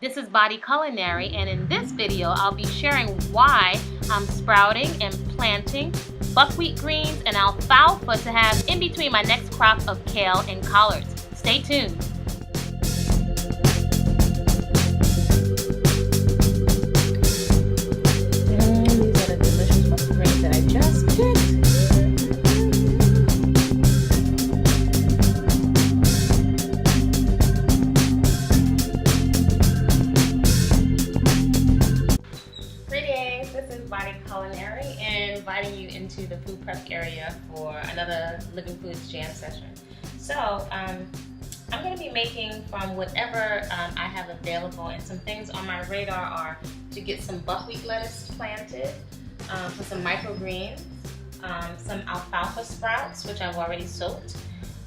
This is Body-Culinary, and in this video I'll be sharing why I'm sprouting and planting buckwheat greens and alfalfa to have in between my next crop of kale and collards. Stay tuned. These are the delicious buckwheat greens that I just picked. This is Body-Culinary, and inviting you into the food prep area for another Living Foods Jam session. So I'm going to be making from whatever I have available, and some things on my radar are to get some buckwheat lettuce planted, for some microgreens, some alfalfa sprouts, which I've already soaked,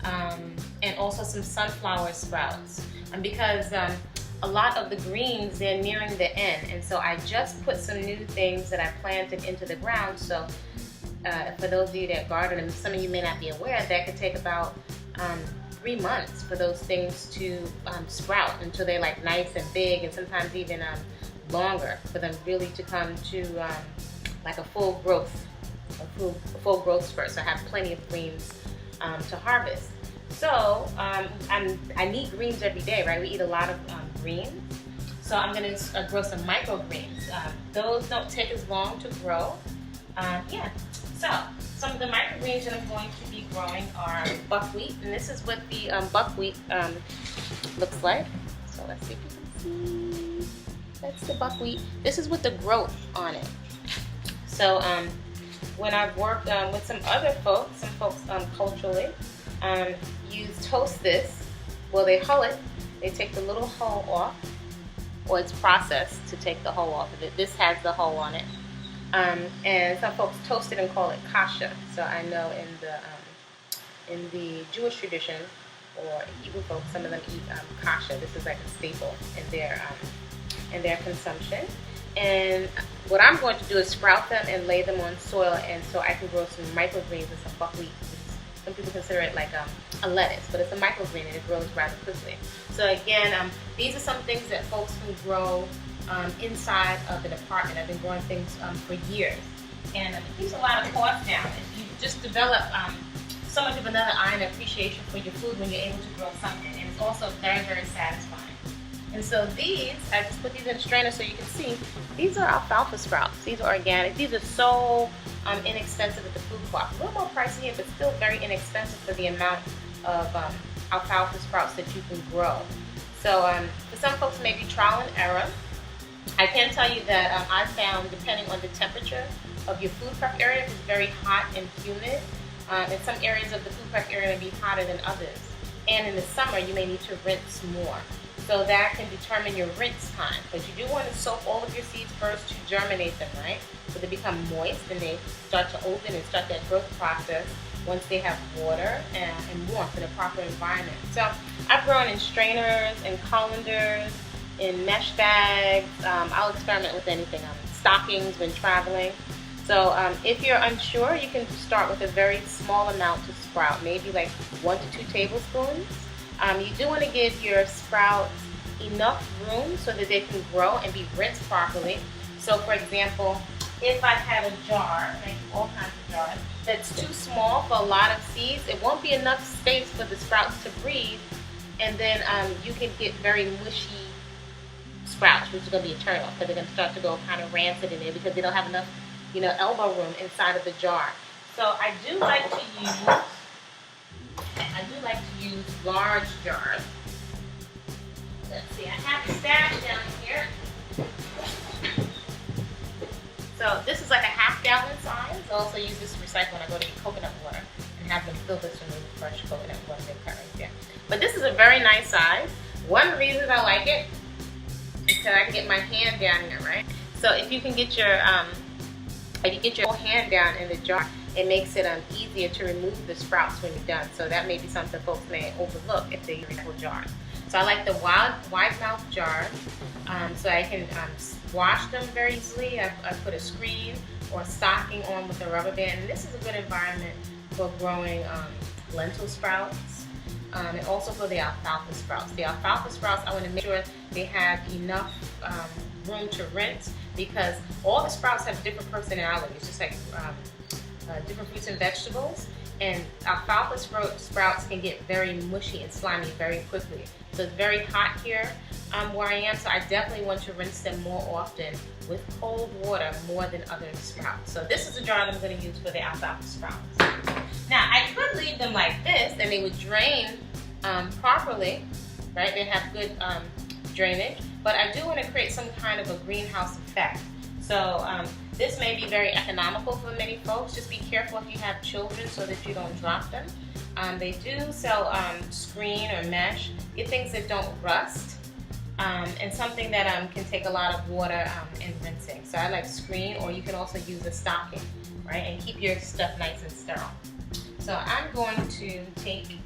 and also some sunflower sprouts. Because a lot of the greens, they're nearing the end, and so I just put some new things that I planted into the ground. So for those of you that garden, and some of you may not be aware, that could take about 3 months for those things to sprout until they're like nice and big, and sometimes even longer for them really to come to like a full growth spurt. So I have plenty of greens to harvest. So I need greens every day, right? We eat a lot of greens. So I'm going to grow some microgreens. Those don't take as long to grow. Yeah. So some of the microgreens that I'm going to be growing are buckwheat, and this is what the buckwheat looks like. So let's see if you can see. That's the buckwheat. This is with the growth on it. So when I've worked with some other folks, culturally, toast this. Well, they hull it. They take the little hull off, or it's processed to take the hull off of it. This has the hull on it, and some folks toast it and call it kasha. So I know in the Jewish tradition or Hebrew folks, some of them eat kasha. This is like a staple in their consumption. And what I'm going to do is sprout them and lay them on soil, and so I can grow some microgreens and some buckwheat. Some people consider it like a lettuce, but it's a microgreen and it grows rather quickly. So again, these are some things that folks can grow inside of an apartment. I've been growing things for years, and it keeps a lot of costs down. You just develop so much of another eye and appreciation for your food when you're able to grow something, and it's also very, very satisfying. And so these, I just put these in a strainer so you can see, these are alfalfa sprouts. These are organic. These are so inexpensive at the food co-op. A little more pricey here, but still very inexpensive for the amount of alfalfa sprouts that you can grow. So for some folks, maybe trial and error. I can tell you that I found, depending on the temperature of your food prep area, if it's very hot and humid, in some areas of the food prep area may be hotter than others. And in the summer, you may need to rinse more. So that can determine your rinse time, because you do want to soak all of your seeds first to germinate them, right? So they become moist and they start to open and start that growth process once they have water and warmth in a proper environment. So I've grown in strainers and colanders, in mesh bags. I'll experiment with anything. Stockings when traveling. So if you're unsure, you can start with a very small amount to sprout, maybe like 1 to 2 tablespoons. You do want to give your sprouts enough room so that they can grow and be rinsed properly. So for example, if I have a jar, like all kinds of jars, that's too small for a lot of seeds, it won't be enough space for the sprouts to breathe, and then you can get very mushy sprouts, which is going to be a turn off, because they're going to start to go kind of rancid in there because they don't have enough, elbow room inside of the jar. So I do like to use large jars. Let's see, I have the stash down here. So this is like a half-gallon size. I also use this to recycle when I go to get coconut water and have them fill this with fresh coconut water they cut right there. But this is a very nice size. One reason I like it is because I can get my hand down here, right? So if you can get your whole hand down in the jar, it makes it easier to remove the sprouts when you're done. So that may be something folks may overlook if they use recycled jars. So I like the wide mouth jars, so I can wash them very easily. I put a screen or a stocking on with a rubber band. And this is a good environment for growing lentil sprouts, and also for the alfalfa sprouts. The alfalfa sprouts, I want to make sure they have enough room to rinse, because all the sprouts have different personalities, just like different fruits and vegetables. And alfalfa sprouts can get very mushy and slimy very quickly. So it's very hot here where I am, so I definitely want to rinse them more often with cold water more than other sprouts. So this is the jar that I'm going to use for the alfalfa sprouts. Now I could leave them like this and they would drain properly, right? They have good drainage, but I do want to create some kind of a greenhouse effect. So this may be very economical for many folks. Just be careful if you have children so that you don't drop them. They do sell screen or mesh. Get things that don't rust, and something that can take a lot of water and rinsing. So I like screen, or you can also use a stocking, right? And keep your stuff nice and sterile. So I'm going to take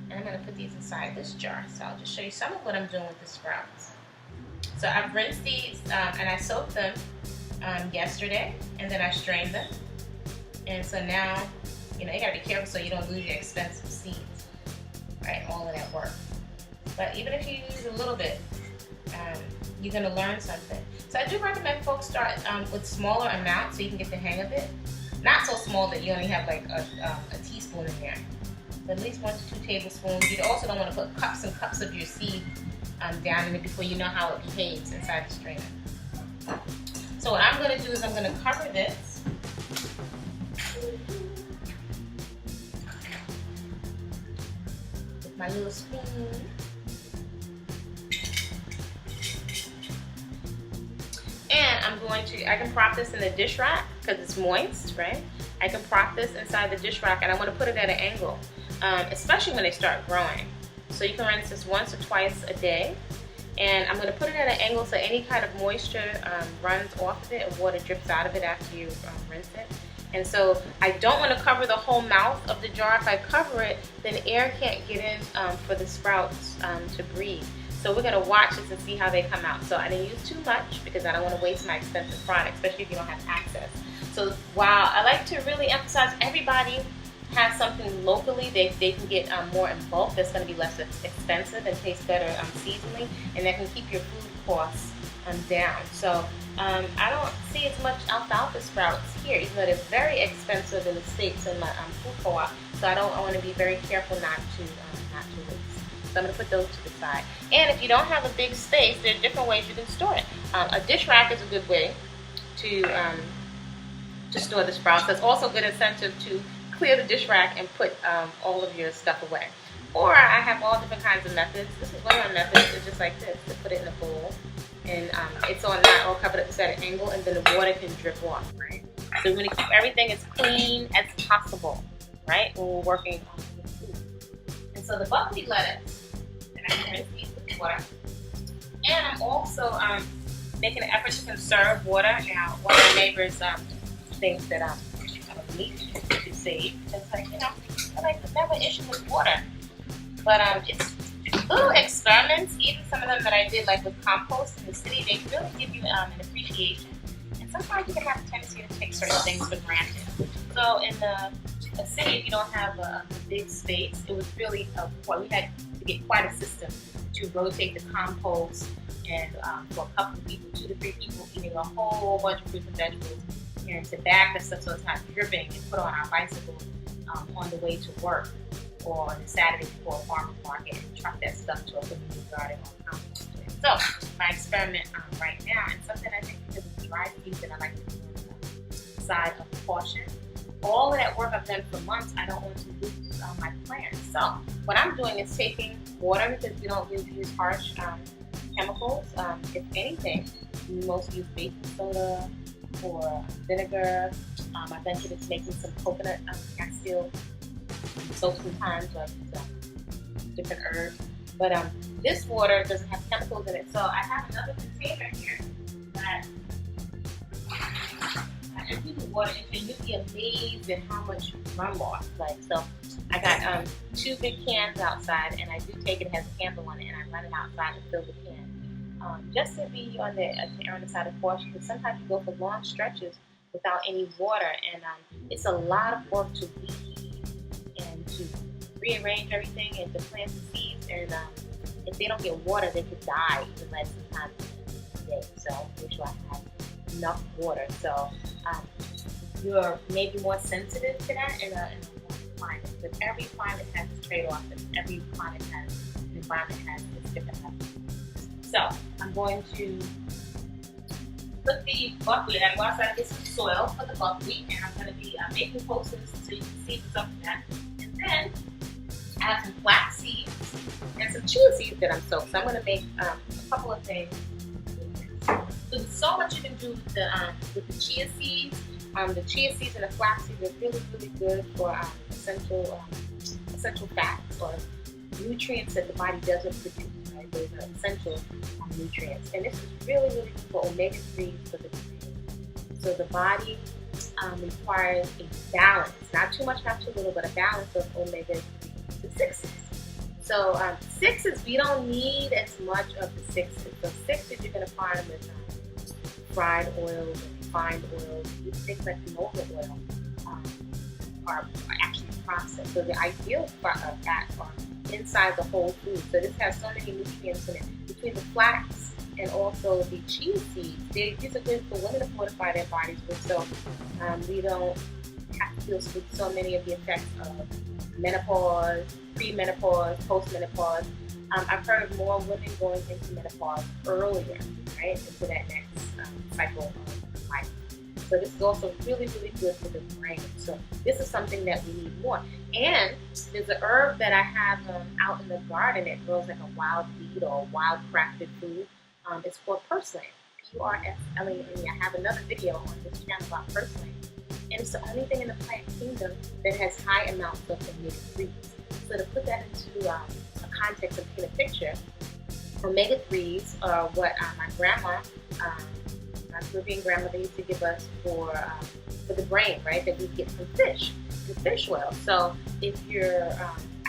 and I'm going to put these inside this jar. So I'll just show you some of what I'm doing with the sprouts. So I've rinsed these and I soaked them yesterday, and then I strained them. And so now, you know, you got to be careful so you don't lose your expensive seeds, right? All of that work. But even if you use a little bit, you're going to learn something. So I do recommend folks start with smaller amounts so you can get the hang of it. Not so small that you only have like a teaspoon in there. But at least 1 to 2 tablespoons. You also don't want to put cups and cups of your seed down in it before you know how it behaves inside the strainer. So what I'm going to do is I'm going to cover this with my little spoon. And I'm going to, I can prop this in the dish rack because it's moist, right? I can prop this inside the dish rack, and I want to put it at an angle, especially when they start growing. So you can rinse this once or twice a day. And I'm going to put it at an angle so any kind of moisture runs off of it and water drips out of it after you rinse it. And so I don't want to cover the whole mouth of the jar. If I cover it, then air can't get in for the sprouts to breathe. So we're going to watch this and see how they come out. So I didn't use too much because I don't want to waste my expensive product, especially if you don't have access. So while I like to really emphasize everybody has something locally they can get more in bulk that's going to be less expensive and taste better seasonally, and that can keep your food costs down. So I don't see as much alfalfa sprouts here, even though they're very expensive in the States in my food co-op. So I want to be very careful not to waste. So I'm going to put those to the side. And if you don't have a big space, there are different ways you can store it. A dish rack is a good way to store the sprouts. That's also a good incentive to clear the dish rack and put all of your stuff away. Or I have all different kinds of methods. This is one of my methods. It's just like this. To put it in a bowl, and it's on not all covered up at an angle, and then the water can drip off, right? So we want to keep everything as clean as possible, right? When we're working on the food. And so the buckwheat lettuce, and I can rinse these with water. And I'm also making an effort to conserve water. Now, one of my neighbors thinks that I'm need to save. It's like, you know, I like to never issue with water. But it's little experiments, even some of them that I did like with compost in the city, they really give you an appreciation. And sometimes you can have a tendency to take certain things for granted. So in the city, if you don't have a big space, it was really, we had to get quite a system to rotate the compost, and for a couple of people, 2 to 3 people eating a whole bunch of fruits and vegetables, and to bag the stuff so it's not dripping, and put on our bicycles on the way to work, or on a Saturday before a farmer's market, and truck that stuff to a community garden or compost. So my experiment right now, and something I think because it's dry season, I like to do on the side of caution. All of that work I've done for months, I don't want to lose my plants. So what I'm doing is taking water, because we don't use harsh chemicals. If anything, we mostly use baking soda or vinegar. I ventured into making some coconut castile soap sometimes, with different herbs. But this water doesn't have chemicals in it. So I have another container here that I empty the water into, and you'd be amazed at how much runoff. Like, so I got 2 big cans outside, and I do take it, it has a handle on it, and I run it outside and fill the can. Just to be on the side of caution, because sometimes you go for long stretches without any water, and it's a lot of work to reheat and to rearrange everything and to plant the seeds. And if they don't get water, they could die even less than time a day. So make sure I have enough water. So you're maybe more sensitive to that in a warm climate. But every climate has its trade-off, and every climate has an environment has its different levels. So I'm going to put the buckwheat. I'm going to get some soil for the buckwheat, and I'm going to be making pulses so you can see some of that. And then I have some flax seeds and some chia seeds that I'm soaked. So I'm going to make a couple of things. So there's so much you can do with the chia seeds. The chia seeds and the flax seeds are really, really good for essential fats or nutrients that the body doesn't produce. Right? Those are essential nutrients, and this is really, really good for omega-3s for the brain. So the body requires a balance, not too much, not too little, but a balance of omega-3 to 6s. So 6s, we don't need as much of the 6s. So 6s you're going to find with fried oils and refined oils. These things like canola oil are actually processed. So the ideal fats are inside the whole food. So this has so many nutrients in it. Between the flax and also the chia seeds, these are good for women to fortify their bodies with. So we don't have to deal with so many of the effects of menopause, pre-menopause, post-menopause. I've heard more women going into menopause earlier, right, into that next cycle of life. So this is also really, really good for the brain. So this is something that we need more. And there's a herb that I have out in the garden that grows like a wild weed or a wild crafted food. It's called purslane, P-U-R-S-L-A-N-E. I have another video on this channel about purslane. And it's the only thing in the plant kingdom that has high amounts of omega-3s. So to put that into a context and paint a picture, omega-3s are what my grandma, my Caribbean grandmother used to give us for the brain, right? That we get from fish, the fish oil. So if your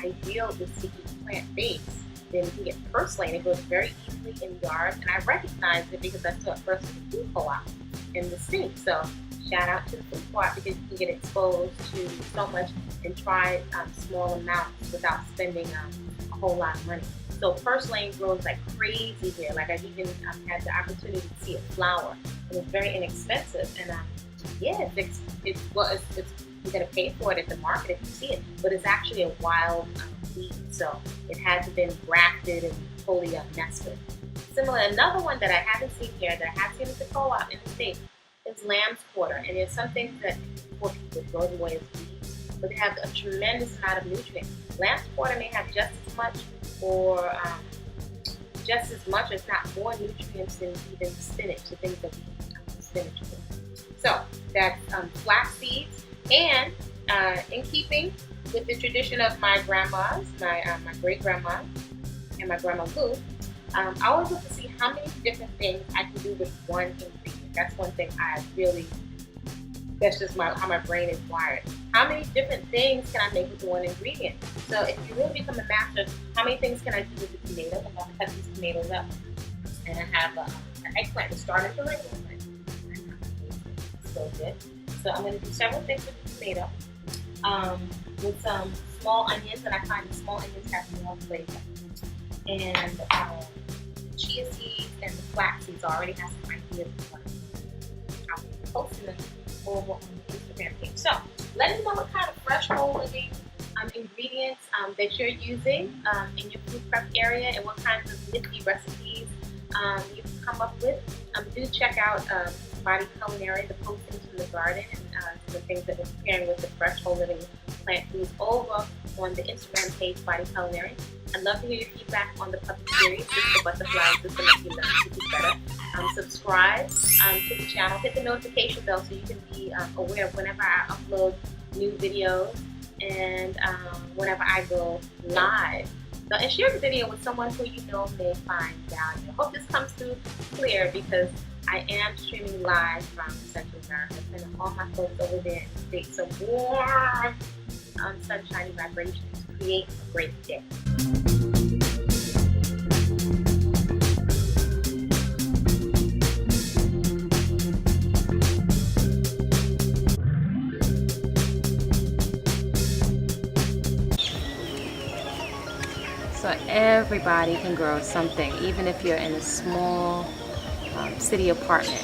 ideal is seeking plant-based, then you can get purslane. It grows very easily in yards, and I recognized it because I saw it first in the food co-op in the state. So shout out to the food co-op because you can get exposed to so much and try small amounts without spending a whole lot of money. So purslane grows like crazy here. Like I've even had the opportunity to see it flower, and it's very inexpensive. And yeah, it's you're gonna pay for it at the market if you see it, but it's actually a wild weed, so it hasn't been grafted and totally messed with. Similar, another one that I haven't seen here that I have seen at the co-op in the States is lamb's quarter, and there's some things that poor people throw away as weeds, but they have a tremendous amount of nutrients. Lamb's quarter may have just as much, or just as much, if not more, nutrients than even spinach, the things that we eat spinach with. So that's flax seeds, and in keeping with the tradition of my grandmas, my great grandma and my grandma Lou, I always look to see how many different things I can do with one ingredient. That's one thing I really, that's just how my brain is wired. How many different things can I make with one ingredient? So if you really become a master, how many things can I do with the tomato? I'm going to cut these tomatoes up. And I have an eggplant that's starting to wrinkle. So good. So I'm going to do several things with the tomato. With some small onions, and I find the small onions have more flavor. And chia seeds and the flax seeds, I already have some ideas of what I'll be posting them over on the Instagram page. So let me know what kind of fresh whole living ingredients that you're using in your food prep area, and what kinds of nifty recipes you can come up with. Do check out Body-Culinary, the postings from the garden, and some of the things that we're preparing with the fresh whole living plant foods over on the Instagram page, Body-Culinary. I'd love to hear your feedback on the puppy series, just the butterflies, just to make you learn to do better. Subscribe to the channel, hit the notification bell so you can be aware of whenever I upload new videos and whenever I go live. So, and share the video with someone who you know may find value. I hope this comes through clear because I am streaming live from Central America, and all my folks over there in the States. So warm, sunshiny vibrations. Create a great day. So everybody can grow something, even if you're in a small city apartment.